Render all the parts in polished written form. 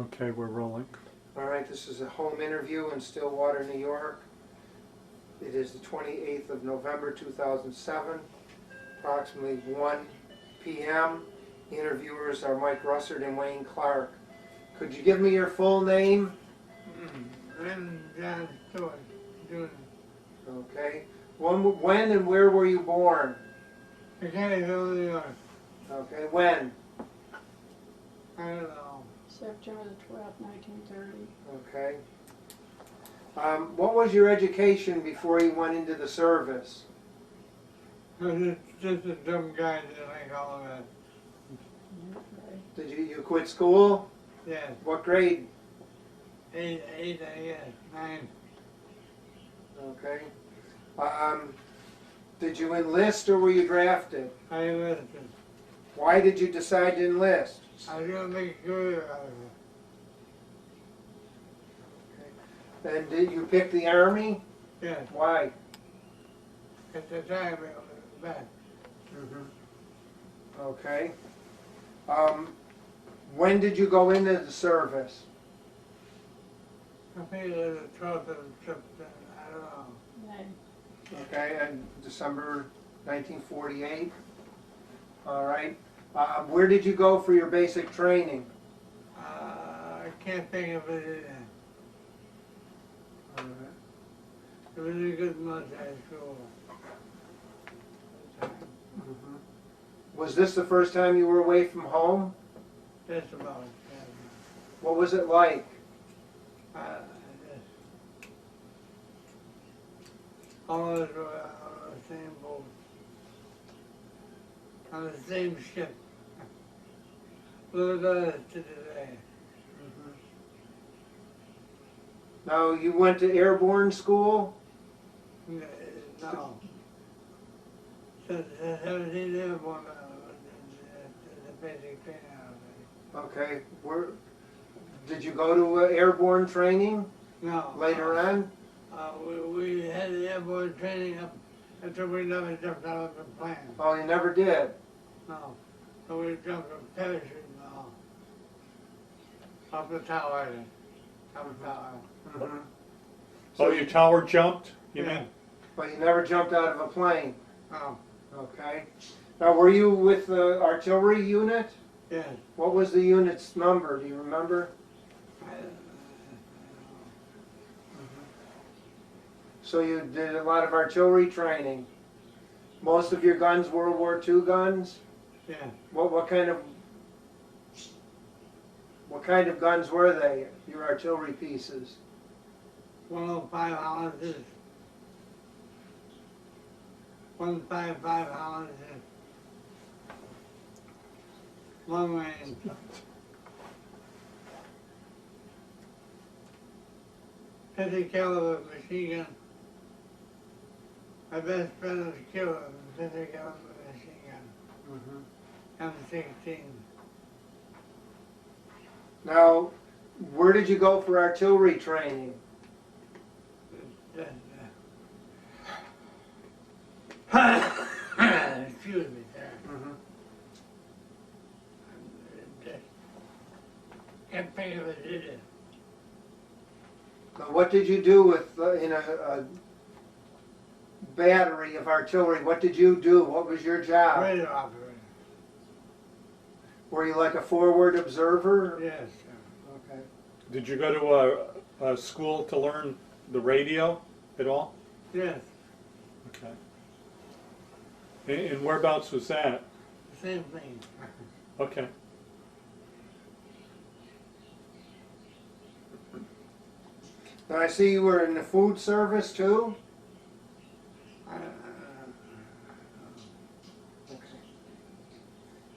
Okay, we're rolling. All right, this is a home interview in Stillwater, New York. It is the 28th of November, 2007, approximately 1 p.m. Interviewers are Mike Russert and Wayne Clark. Could you give me your full name? Raymond J. Stewart, Jr. Okay. When and where were you born? Mechanicville, New York. Okay, when? I don't know. September the 12th, 1930. Okay. What was your education before you went into the service? I was just a dumb guy that like all of that. Okay. Did you quit school? Yes. What grade? Eight, I guess. 9. Okay. Did you enlist or were you drafted? I enlisted. Why did you decide to enlist? I was going to make a career out of it. And did you pick the Army? Yes. Why? At the time it was bad. Okay. When did you go into the service? I think it was the 12th of September. I don't know. Okay, and December 1948. All right. Where did you go for your basic training? I can't think of it. All right. It was a good military school. Was this the first time you were away from home? Just about. What was it like? All of us were on the same boat. On the same ship. Look at us to today. Now, you went to airborne school? No. So, 17 airborne, the basic training out Okay. Did you go to airborne training No. later on? We had the airborne training up until we never jumped out of the plane. Oh, you never did? No. So we jumped from parachute now. Up the tower. Up the tower. Oh, you tower jumped? You Yeah. mean? But you never jumped out of a plane? No. Okay. Now, were you with the artillery unit? Yes. What was the unit's number? Do you remember? So you did a lot of artillery training. Most of your guns World War II guns? Yeah. What kind of guns were they? Your artillery pieces? 105 Hollanders. 155 Hollanders. Long range. .50 caliber machine gun. My best friend was killed with a .50 caliber machine gun. M16. Now, where did you go for artillery training? Excuse me, sir. Can't think of it, did it? Now, what did you do with in a battery of artillery? What did you do? What was your job? Radio operator. Were you like a forward observer? Yes, sir. Okay. Did you go to a school to learn the radio at all? Yes, Okay. And whereabouts was that? same thing. Okay. Now, I see you were in the food service too?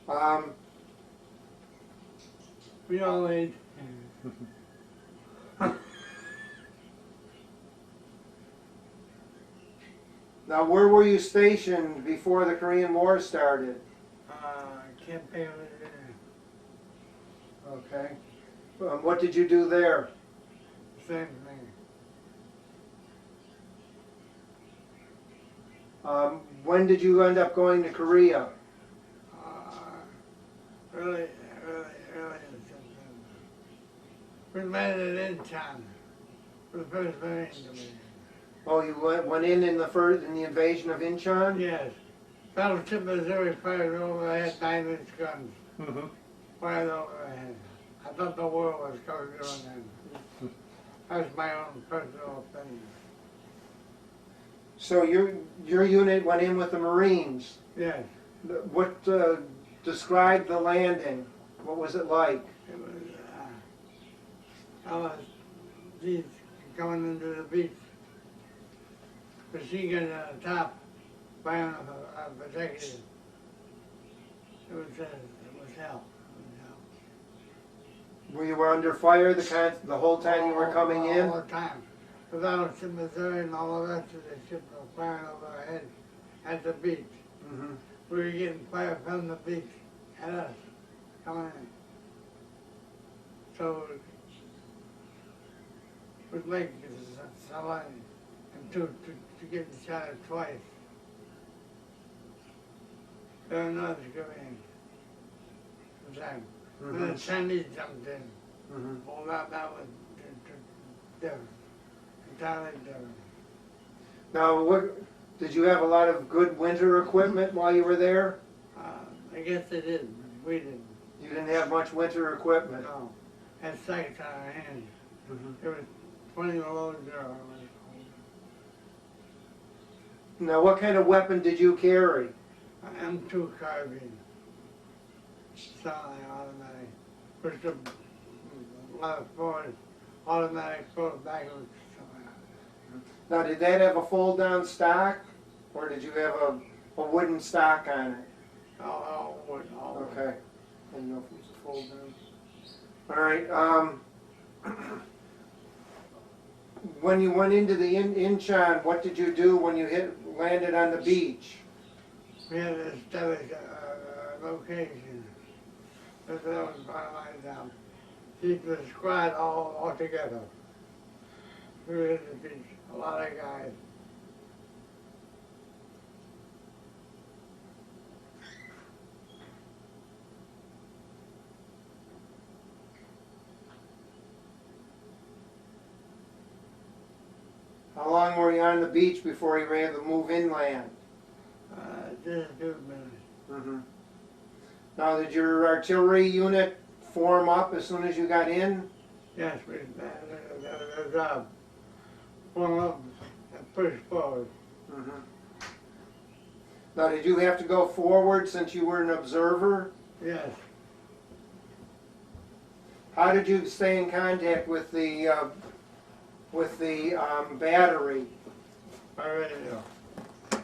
Okay. We all ate. Now, where were you stationed before the Korean War started? Can't think of it. Okay. What did you do there? Same thing. When did you end up going to Korea? Early in September. We landed in Inchon for the first Marine Division. Oh, you went in the invasion of Inchon? Yes. Battleship Missouri fired overhead 9-inch guns. Mm-hmm. Fired overhead. I thought the world was coming on then. That's my own personal opinion. So your unit went in with the Marines. Yes. What described the landing? What was it like? It was, I was these coming into the beach. Machine gun on the top, firing a protected. It was hell. It was hell. Were you under fire the whole time you were coming in? All the time. The Battleship Missouri and all the rest of the ships were firing over our heads at the beach. Mm-hmm. We were getting fire from the beach at us, coming in. So it was like someone and to get shot at twice. There were another coming in. The time. When the Chinese jumped in. Mm-hmm. All that was different. Entirely different. Now, did you have a lot of good winter equipment while you were there? I guess it is, but we didn't. You didn't have much winter equipment. No. Had sights on our hands. Mm-hmm. There was 20 below zero. Now, what kind of weapon did you carry? M2 carbine. Semi-automatic. Pushed a lot of forward, automatic pull backwards. Now, did that have a fold-down stock, or did you have a wooden stock on it? All wood. Okay. I didn't know if it was a fold-down. All right. When you went into the Inchon, what did you do when you landed on the beach? We had to establish a location. That's what I was finalized down. Keep the squad all together. We were at the beach, a lot of guys. How long were you on the beach before you were able to move inland? Just 2 minutes. Mm-hmm. Now, did your artillery unit form up as soon as you got in? Yes, that was our job. Form up and push forward. Mm-hmm. Now, did you have to go forward since you were an observer? Yes. How did you stay in contact with the battery? By radio.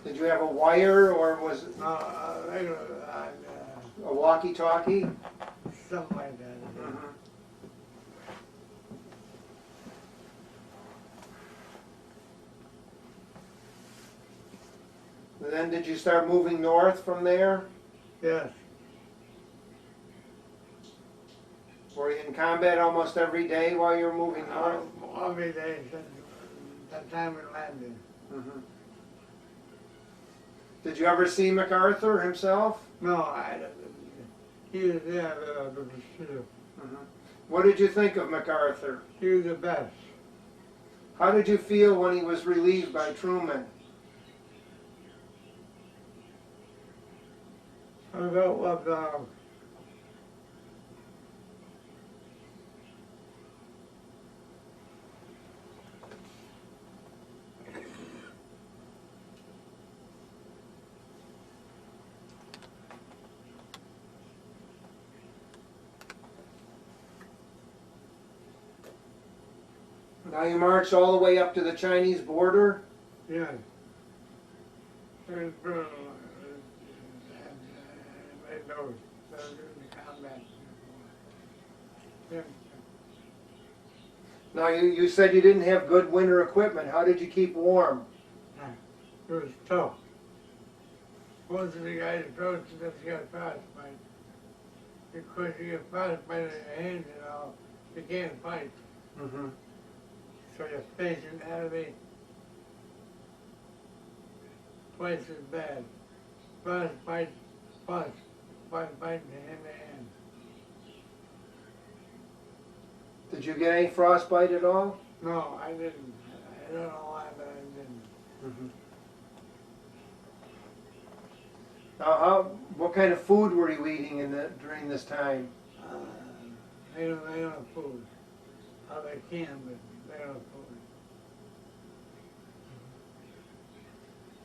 Did you have a wire or was it Regular, a walkie-talkie? something like that. Mm-hmm. And then did you start moving north from there? Yes. Were you in combat almost every day while you were moving north? Every day since that time we landed. Mm-hmm. Did you ever see MacArthur himself? No, he was there, Mm-hmm. What did you think of MacArthur? he was the best. How did you feel when he was relieved by Truman? I felt left out. Now you marched all the way up to the Chinese border? Yes. It was brutal. Everybody knows. I was in the combat. Yeah. Now you said you didn't have good winter equipment. How did you keep warm? It was tough. Most of the guys approached us got frostbite. Because you get frostbite in your hands and all, you can't fight. Mm-hmm. So your patient had to be twice as bad. Frostbite plus fighting hand to hand. Did you get any frostbite at all? No, I didn't. I don't know why, but I didn't. Now, what kind of food were you eating during this time? They don't have food. Oh, they can, but they don't have food.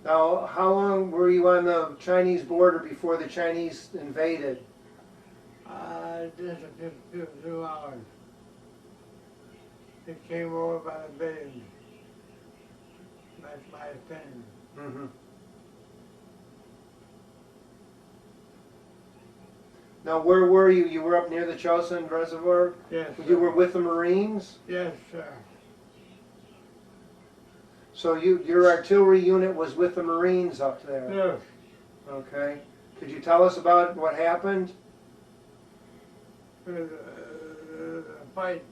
Now, how long were you on the Chinese border before the Chinese invaded? Just a few hours. They came over by the billions. That's my opinion. Mm-hmm. Now, where were you? You were up near the Chosin Reservoir? Yes, You sir. were with the Marines? Yes, sir. So your artillery unit was with the Marines up there? Yes. Okay. Could you tell us about what happened? The fight.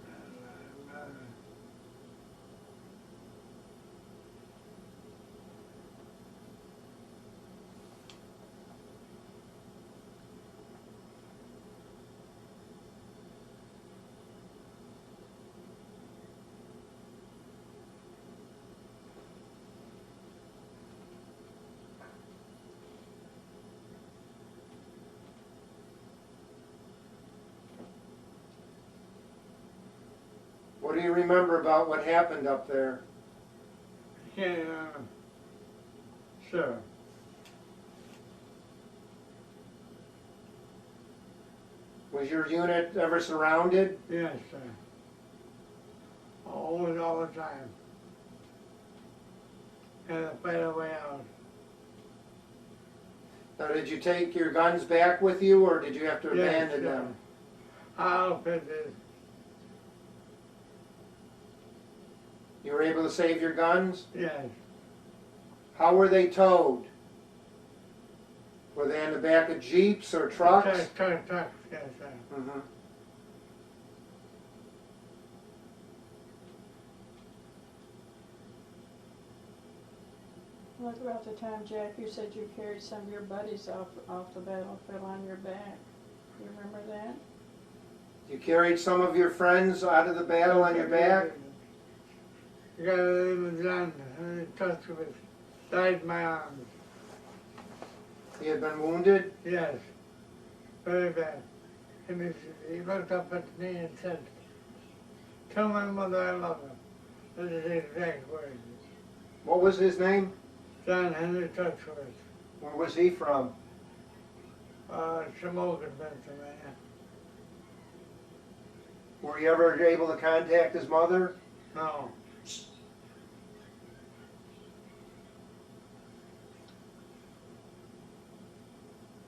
What do you remember about what happened up there? Yeah, sir. Was your unit ever surrounded? Yes, sir. Always, all the time. Had to fight our way out. Now, did you take your guns back with you, or did you have to Yes, abandon sir. them? Our outfit is, You were able to save your guns? yes. How were they towed? Were they in the back of jeeps or trucks? Trucks, yes, sir. Mhm. What about the time, Jack, you said you carried some of your buddies off the battlefield on your back? You remember that? You carried some of your friends out of the battle on your back? You gotta leave it done, and it touched with, died in my arms. He had been wounded? Yes, very bad. And he looked up at me and said, "Tell my mother I love her." That's his exact words. What was his name? John Henry Touchworth, Where was he from? Shamokin, Pennsylvania. Were you ever able to contact his mother? No,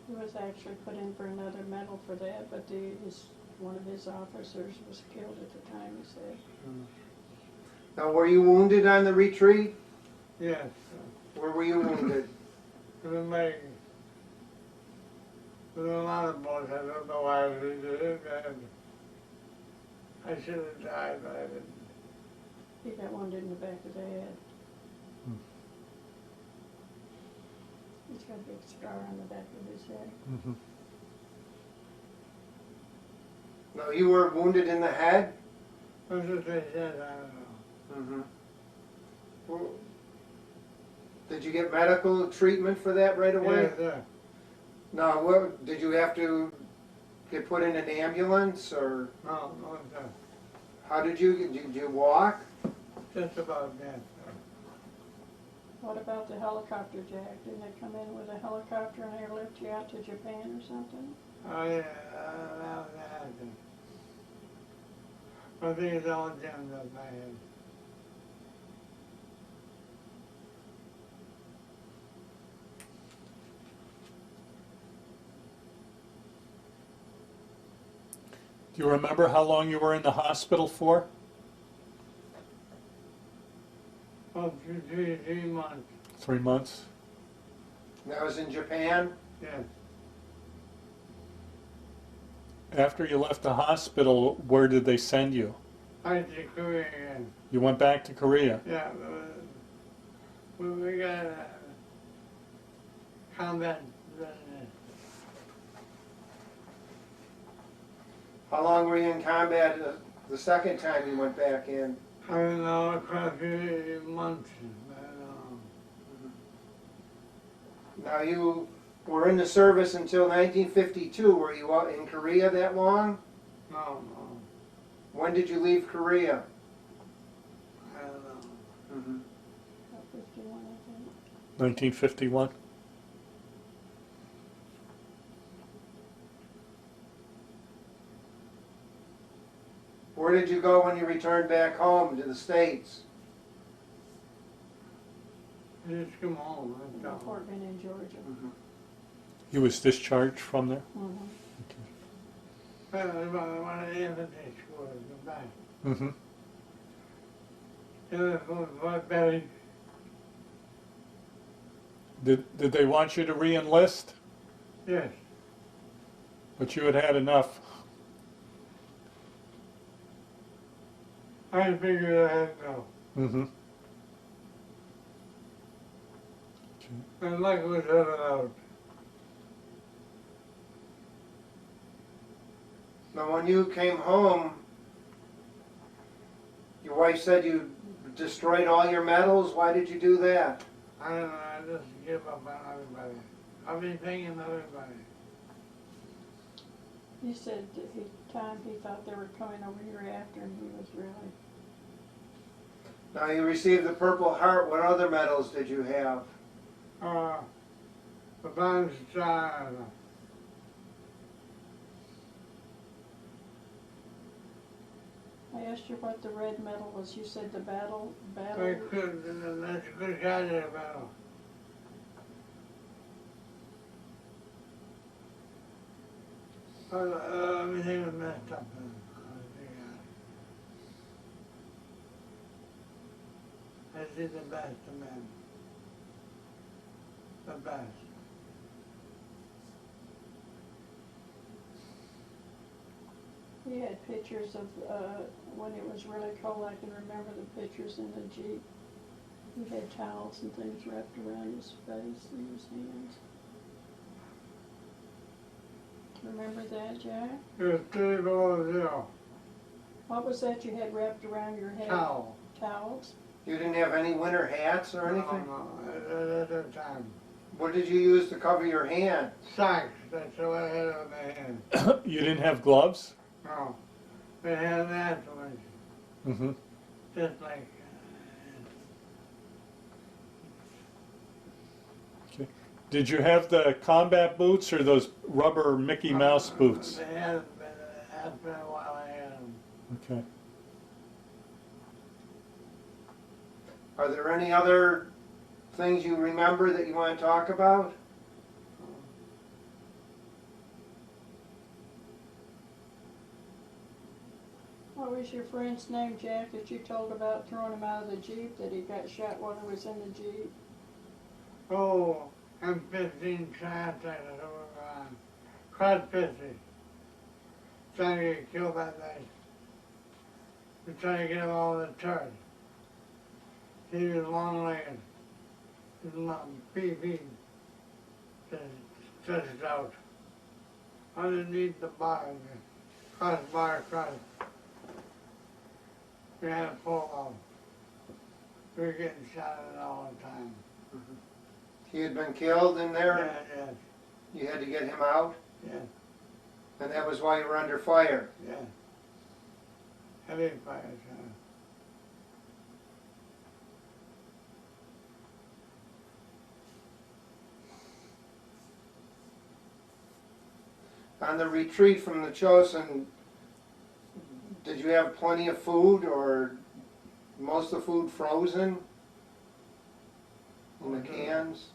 He was actually put in for another medal for that, but one of his officers was killed at the time, he said. Now, were you wounded on the retreat? yes. Where were you wounded? It was my, there were a lot of bullets, I don't know why I was it. I should have died, but I didn't. He got wounded in the back of the head. He's got a big scar on the back of his head. No, you were wounded in the head? That's what they said, I don't know. Well, did you get medical treatment for that right away? Yes, sir. Now, what, did you have to get put in an ambulance, or No, sir. how did you walk? Just about that, sir. What about the helicopter, Jack? Didn't they come in with a helicopter and airlift you out to Japan or something? Oh, yeah, that happened. I think it's all jammed up my head. Do you remember how long you were in the hospital for? Oh, 3 months, 3 months. That was in Japan? yes. After you left the hospital, where did they send you? I to Korea again. You went back to Korea. Yeah, we got combat. How long were you in combat The second time you went back in? I don't know, quite a few months, I don't know. Now you were in the service until 1952. Were you out in Korea that long? No. When did you leave Korea? I don't know. About 51, I think. 1951. Where did you go when you returned back home to the States? I just come home, that's all. Fort Benning, Georgia. He was discharged from there? Mhm. Well, it was one of the infantry schools in the back. Mm-hmm. It was for Belly. Did they want you to re-enlist? Yes. But you had had enough. I figured I had to go. Mm-hmm. And luck was running out. Now when you came home, your wife said you destroyed all your medals. Why did you do that? I don't know, I just give up on everybody. Everything and everybody. He said that he thought they were coming over here after, and he was really. Now you received the Purple Heart. What other medals did you have? The Bronze Star. I asked you what the red medal was. You said the battle. I couldn't, and that's a good guy there, battle. Everything was messed up. I did the best of men. The best. He had pictures of when it was really cold. I can remember the pictures in the Jeep. He had towels and things wrapped around his face and his hands. Remember that, Jack? It was 30 below zero. What was that you had wrapped around your head? Towel. Towels? You didn't have any winter hats or anything? No, at that time. What did you use to cover your hand? Socks, that's what I had on my hand. You didn't have gloves? No, they had that one, Mm-hmm. just like, Okay. Did you have the combat boots or those rubber Mickey Mouse boots? They hadn't been, after a while I had them. Okay. Are there any other things you remember that you want to talk about? What was your friend's name, Jack, that you told about throwing him out of the Jeep, that he got shot while he was in the Jeep? Oh, I'm 15 shots at it over on Quad 50. Trying to get killed that night. We're trying to get him all in the turret. He was long-legged. His PV stretched out. Underneath the bar, the crossbar across. We had to pull off. We were getting shot at all the time. He had been killed in there? Yes, You had to get him out? yes, And that was why you were under fire? yes. Heavy fire, On the retreat from the Chosin, did you have plenty of food or most of the food frozen in the cans?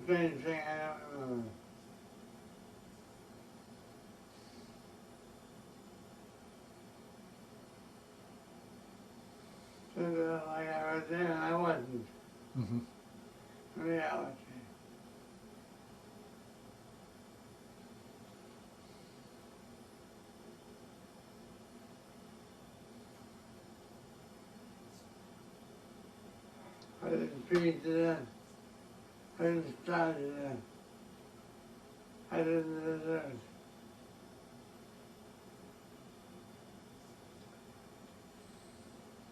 The same thing I don't know. Like I was there, I wasn't. Mm-hmm. Reality. I didn't feed to that. I didn't start to that. I didn't deserve.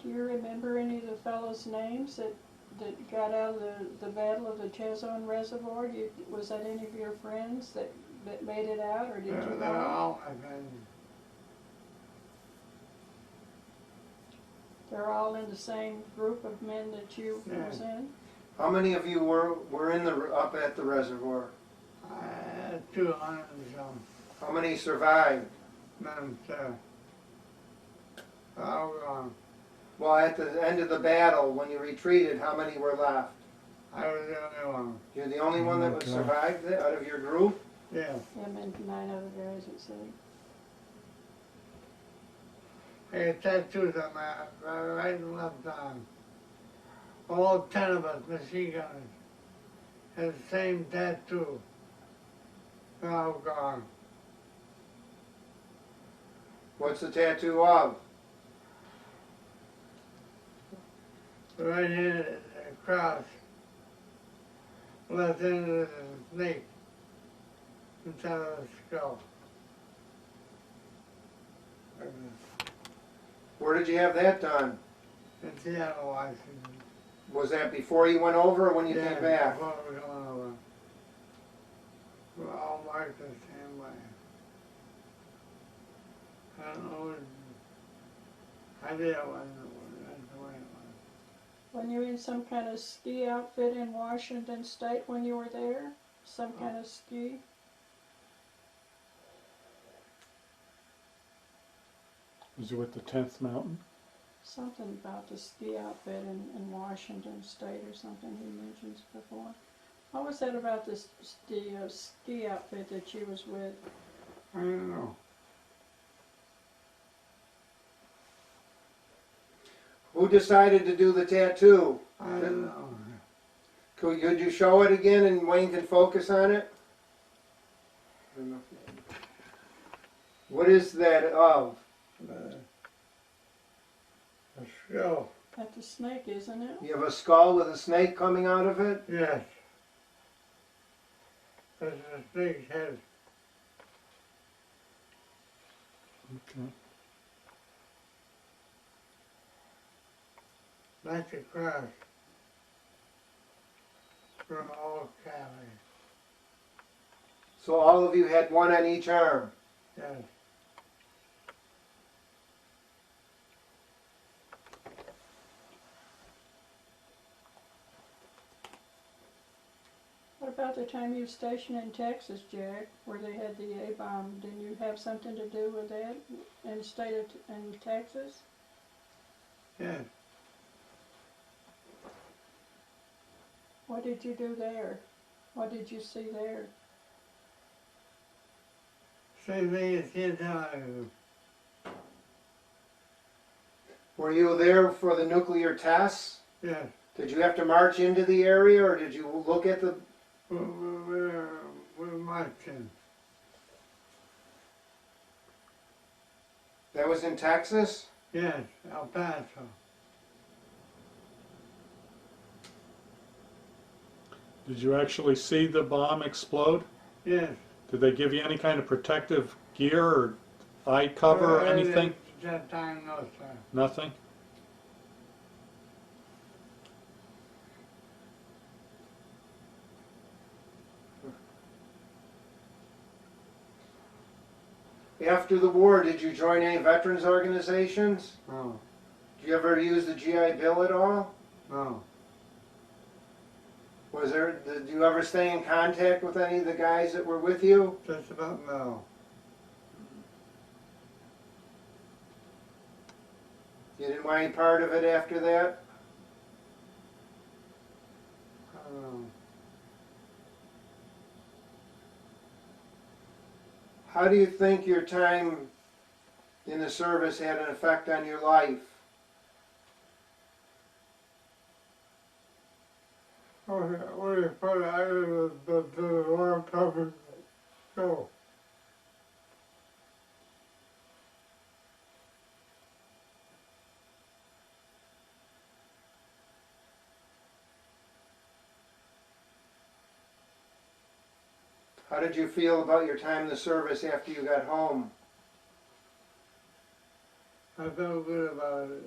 Do you remember any of the fellows' names that got out of the Battle of the Chosin Reservoir? Was that any of your friends that made it out, or did you They're know? all my friends. They're all in the same group of men that you Yeah. was in? How many of you were in up at the reservoir? I had 200 and some. How many survived? None, sir. All gone. Well, at the end of the battle, when you retreated, how many were left? I was the only one. You're the only one that was survived out of your group? Yes. Him and 9 other guys, it said. I had tattoos on my right and left arm. All 10 of us, machine gunners, had the same tattoo. They're all gone. What's the tattoo of? Right here is a cross. Left end is a snake inside of the skull. Where did you have that done? In Seattle, Washington. Was that before you went over or when you came back? Before we were going over. We're all marked the same way. I don't know what idea it was. That's the way it was. When you in some kind of ski outfit in Washington State when you were there? Some kind of ski? Was it with the 10th Mountain? Something about the ski outfit in Washington State or something he mentions before. What was that about the ski outfit that you was with? I don't know. Who decided to do the tattoo? I don't know. Could you show it again and Wayne can focus on it? What is that of? A skull. That's a snake, isn't it? You have a skull with a snake coming out of it? Yes. That's a snake's head. Okay. That's a cross. From all Cali. So all of you had one on each arm? Yes. What about the time you were stationed in Texas, Jack, where they had the A-bomb? Didn't you have something to do with that in the state of in Texas? Yes. What did you do there? What did you see there? Same thing as kids do. Were you there for the nuclear tests? Yes. Did you have to march into the area or did you look at the... We're marching. That was in Texas? Yes, El Paso. Did you actually see the bomb explode? Yes. Did they give you any kind of protective gear or eye cover or anything? That time, no, sir. Nothing? After the war, did you join any veterans organizations? No, Did you ever use the GI Bill at all? no. Did you ever stay in contact with any of the guys that were with you? Just about no. You didn't want any part of it after that? I don't know. How do you think your time in the service had an effect on your life? We put out of the war covered show. How did you feel about your time in the service after you got home? I felt good about it.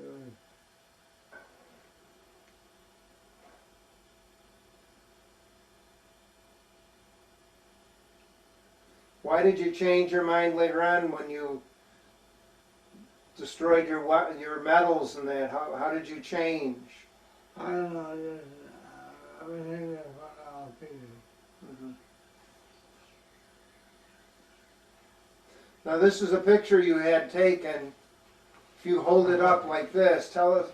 Why did you change your mind later on when you destroyed your metals and that? How did you change? I don't know, just everything that went on pieces. Now this is a picture you had taken. If you hold it up like this, tell us,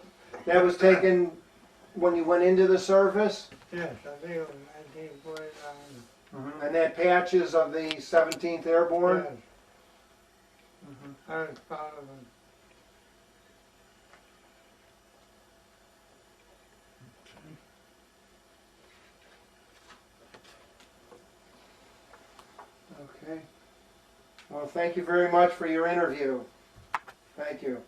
that was taken when you went into the service? Yes, I think it was 1949. And that patch is of the 17th Airborne? Yes. I was proud of it. Okay. Well, thank you very much for your interview. Thank you.